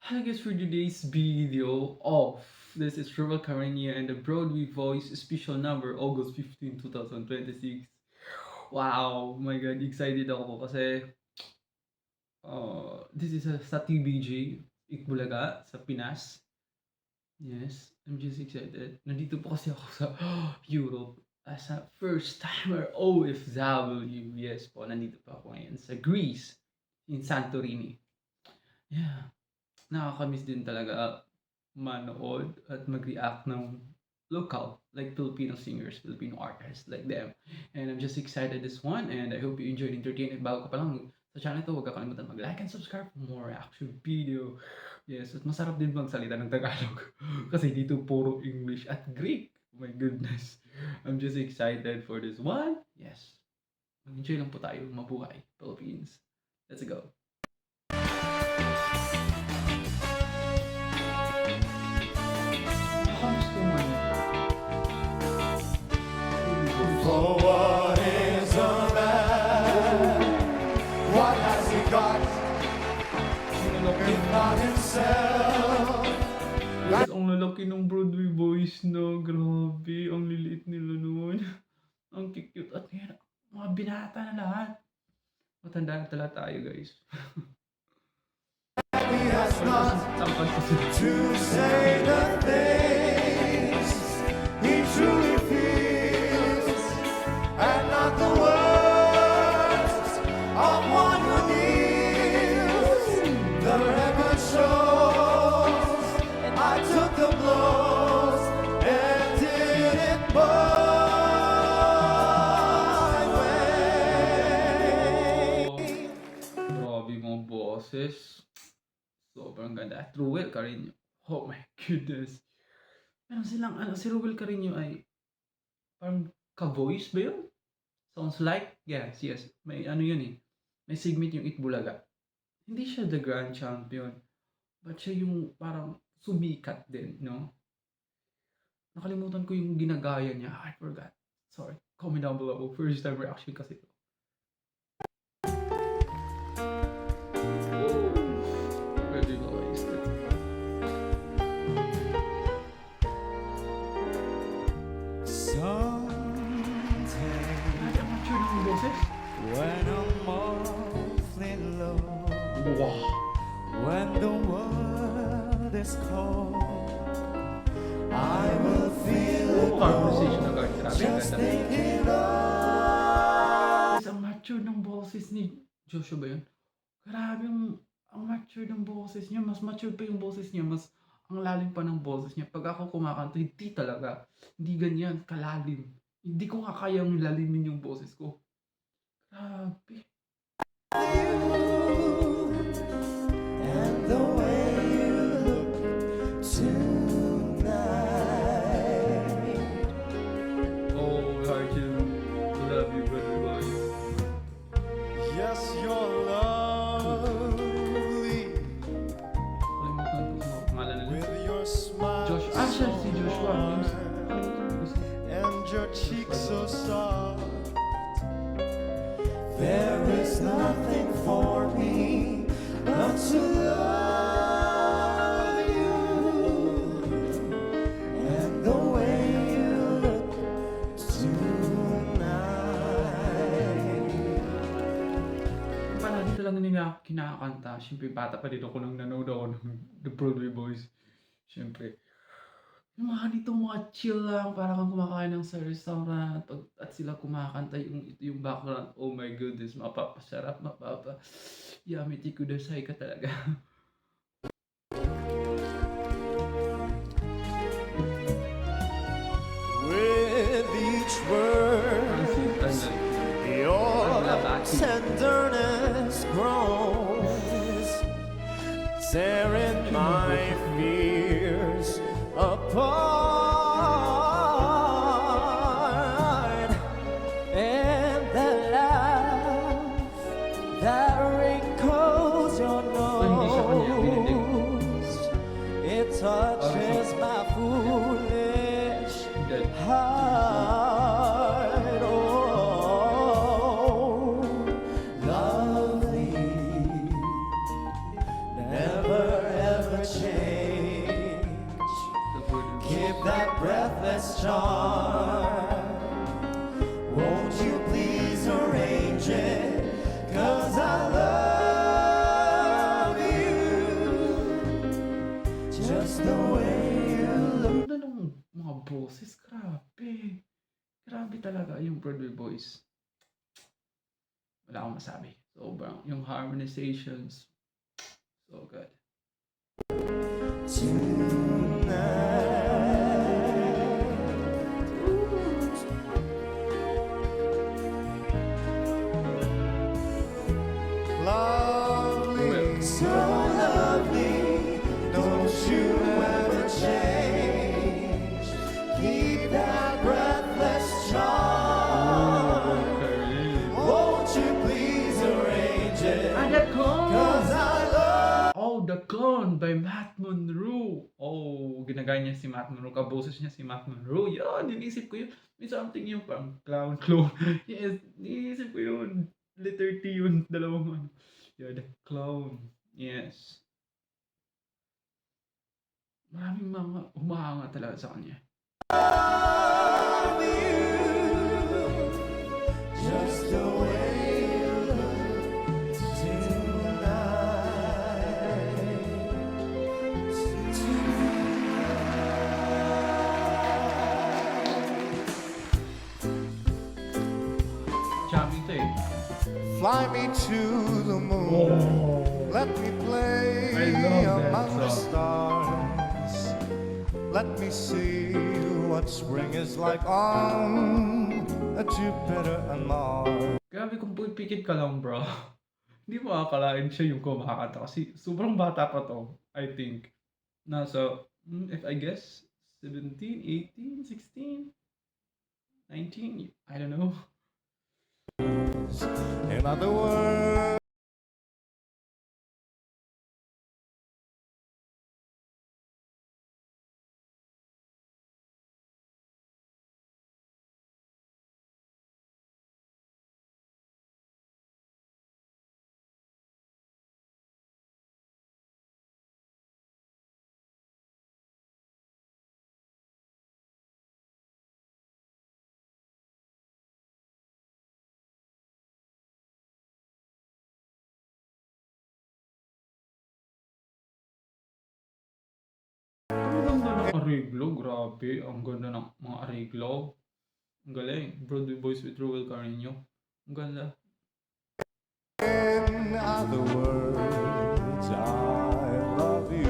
Hi guys, for today's video of this is Robert Carenia and the Broadway Voice special number August 15, 2026. Wow, my god, excited ako kasi this is sa TBJ Itbulaga sa Pinas. Yes, I'm just excited. Nandito po kasi ako sa Europe as a first timer OFW. Yes po, nandito pa ako ngayon sa Greece in Santorini. Yeah. Nakakamiss din talaga manood at mag-react ng local, like Filipino singers, Filipino artists like them. And I'm just excited this one and I hope you enjoyed entertainment. Bago ka pa lang sa channel to, huwag ka kalimutan mag-like and subscribe for more reaction video. Yes, at masarap din magsalita ng Tagalog kasi dito puro English at Greek. Oh my goodness. I'm just excited for this one. Yes. Mag-enjoy lang po tayo. Mabuhay, Philippines. Let's go. For what is a man? What has he got? If not himself. Guys, ang lalaki ng Broadway boys na. Grabe, ang liliit nila noon. Ang cute at yan, mga binata na lahat. Matanda na talaga tayo, guys. He has not to say the things he truly feels, and not the words of one who kneels. The record shows I took the blows and did it my way. Grabe mga boses. Sobrang ganda. At Ruel Carino. Oh my goodness. Meron silang, si Ruel Carino ay parang ka-voice ba yun? Sounds like? Yes, yes. May yun eh. May segment yung Itbulaga. Hindi siya the grand champion. But siya yung parang sumikat din, no? Nakalimutan ko yung ginagaya niya. I forgot. Sorry. Comment down below. First time reaction kasi. Ready guys. Grabe, ang mature ng boses. When I'm awfully low, Wow. when the world is cold, I will feel Conversation na guys. Grabe, ang just ganda. thinking of Guys, ang mature ng boses ni Joshua ba yun? Grabe, ang mature ng boses niya. Mas mature pa yung boses niya. Mas ang lalim pa ng boses niya. Pag ako kumakanta, hindi talaga. Hindi ganyan, kalalim. Hindi ko nga kayang lalimin yung boses ko. Grabe. you and the way you look tonight. Oh, hard to love you, brother boy. Yes, you're lovely Kalimutan ko sa pangalan nila. with your smile Josh. Ah, siya, si Joshua. Yes. and your cheeks so soft. There is nothing for me but to love you and the way you look tonight. Palagi talaga nila kinakanta. Siyempre, bata pa din ako nung nanood ako ng The Broadway Boys. Siyempre. Yung mga dito, mga chill lang, para kang kumakain ng sa restaurant at sila kumakanta yung background. Oh my goodness, mapapasarap, yummy kudasay ka talaga. With each word, your tenderness grows, tearing my fears apart, and the laugh that wrinkles your nose, it touches my foolish heart. Oh, lovely, never ever change. The word. Keep that breathless charm. Won't you please arrange it? 'Cause I love you just the way you look. Ganda ng mga boses, grabe. Grabe talaga yung Broadway Boys. Wala akong masabi. Sobrang, yung harmonizations, so good. Lovely, so lovely, don't you ever change. Keep that breathless charm. Won't you please arrange it? Ah, The Clone! 'Cause I love. Oh, The Clone by Matt Monroe. Oh, ginagaya niya si Matt Monroe. Kaboses niya si Matt Monroe. Yun, inisip ko yun. May something yung parang clone. Yes, inisip ko yun. Letter T yun. Dalawang ano. Yeah, The Clone. Yes. Maraming mga humahanga talaga sa kanya. Love you just the way you look Charming to eh. Fly me to the moon. Oh. Let me play I love that among the song. stars. Let me see what spring is like on Jupiter and Mars. Grabe kung pipikit ka lang, bro. Hindi mo akalain siya yung kumakanta kasi sobrang bata pa to, I think. Nasa, if I guess, 17, 18, 16, 19, I don't know. In other words, Ang ganda ng arreglo, grabe. Ang ganda ng mga arreglo. Ang galing. Broadway Boys with Roel Carino. Ang ganda. in other words, I love you.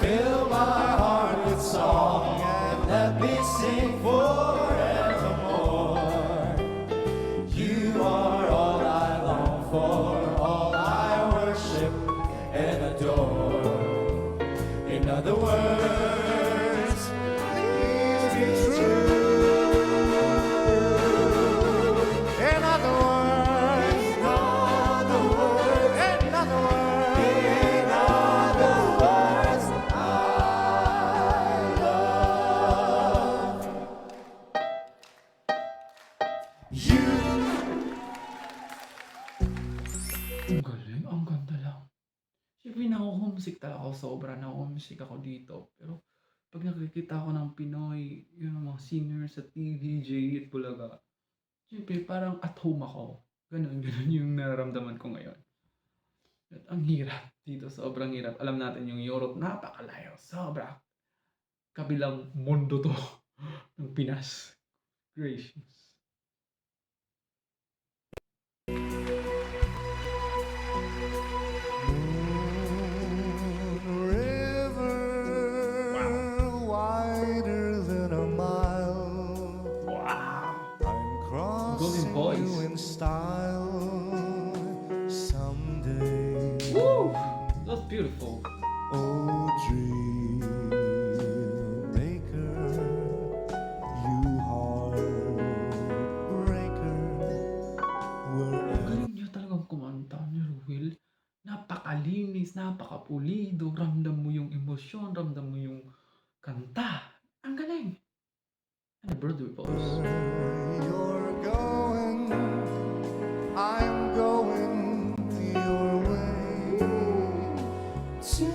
Fill my heart with song and let me sing forevermore. You are all I long for, all I worship and adore. In other words, please be true. In other words, in other words, in other words, in other words, I love you. Ang galing. Ang ganda lang. Siyempre, naku-homesick talaga ako. Sobra naku-homesick ako dito. Pero, pag nakikita ko ng Pinoy, yung mga singers sa TVJ at Bulaga, siyempre, parang at home ako. Ganun yung nararamdaman ko ngayon. At ang hirap dito, sobrang hirap. Alam natin yung Europe, napakalayo. Sobra. Kabilang mundo to ng Pinas. Gracious. River wider than a mile. Wow! I'm crossing Boys. you in style someday. Woo! That's beautiful. Oh, dream maker, you heartbreaker, Ang wherever. galing niya talagang kumanta ni Ruel. Napakalinis, napakapulido. Ramdam mo yung emosyon, ramdam mo yung kanta. Ang galing. Ano? Broadway voice. You're going, I'm going your way. Two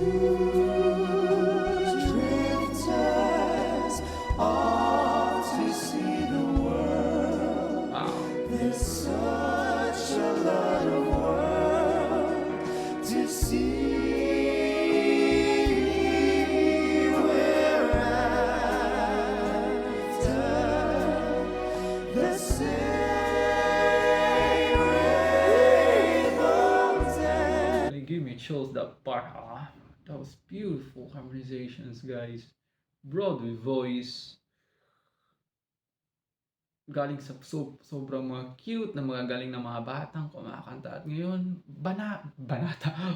drifters off to see the world. Wow. There's such a lot of world to see. We're after the same rainbows and It gave me chills that part. That was beautiful harmonizations, guys. Broadway voice. Galing sa sobrang mga cute na mga galing na mga batang kumakanta. At ngayon,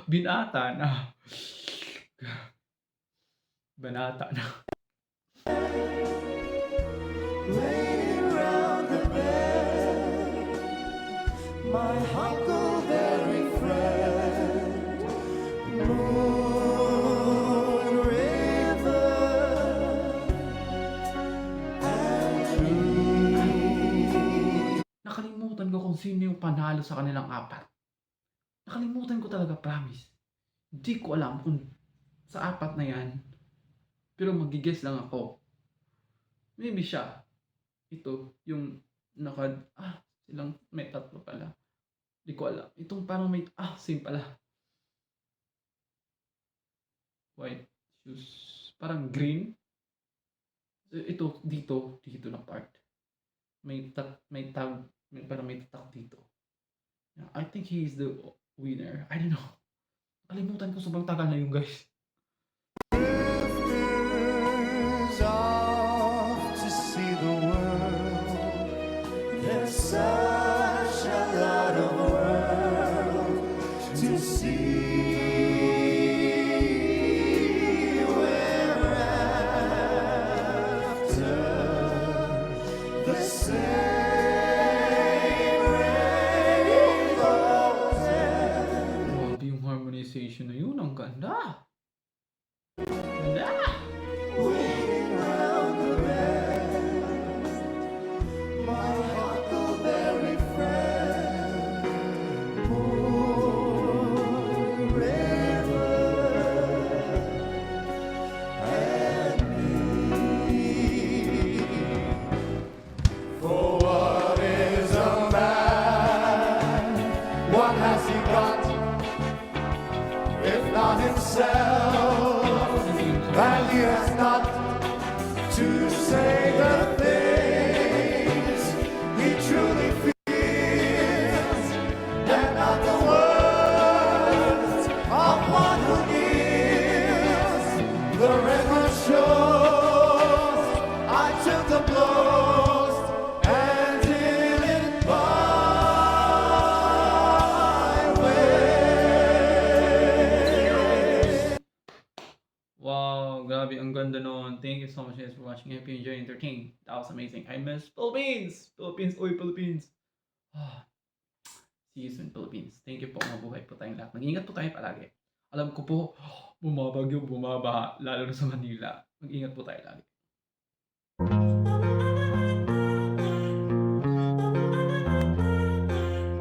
binata na. Banata na. waiting round the bend. My huckleberry friend, Moon River and Tree. Nakalimutan ko kung sino yung panalo sa kanilang apat. Nakalimutan ko talaga, promise. Hindi ko alam kung sa apat na yan. Pero magigess lang ako. Maybe siya. Ito, yung silang may tatlo pala. Hindi ko alam. Itong parang may, same pala. White shoes. Parang green. Ito, dito na part. Parang may tatak dito. Yeah, I think he is the winner. I don't know. Kalimutan ko, sobrang tagal na yung guys. Drifters off to see the world. There's such a lot of world to see. We're after the same rainbows and Grabe yung harmonization na yun. Ang ganda. Ganda. waiting round the bend. My huckleberry friend, Moon River and me. For what is a man? What has he got? If not himself. And he has not to say the things he truly feels, and not the words of one who gives. The record shows I took the blows and did it my way. Wow, grabe, ang ganda nun. Thank you so much guys for watching. I hope you enjoyed and entertained. That was amazing. I miss Philippines! Philippines! Oy, Philippines! See you soon, Philippines. Thank you po. Mabuhay po tayong lahat. Mag-ingat po tayo palagi. Alam ko po, bumabagyo, bumabaha, lalo na sa Manila. Mag-ingat po tayo lagi.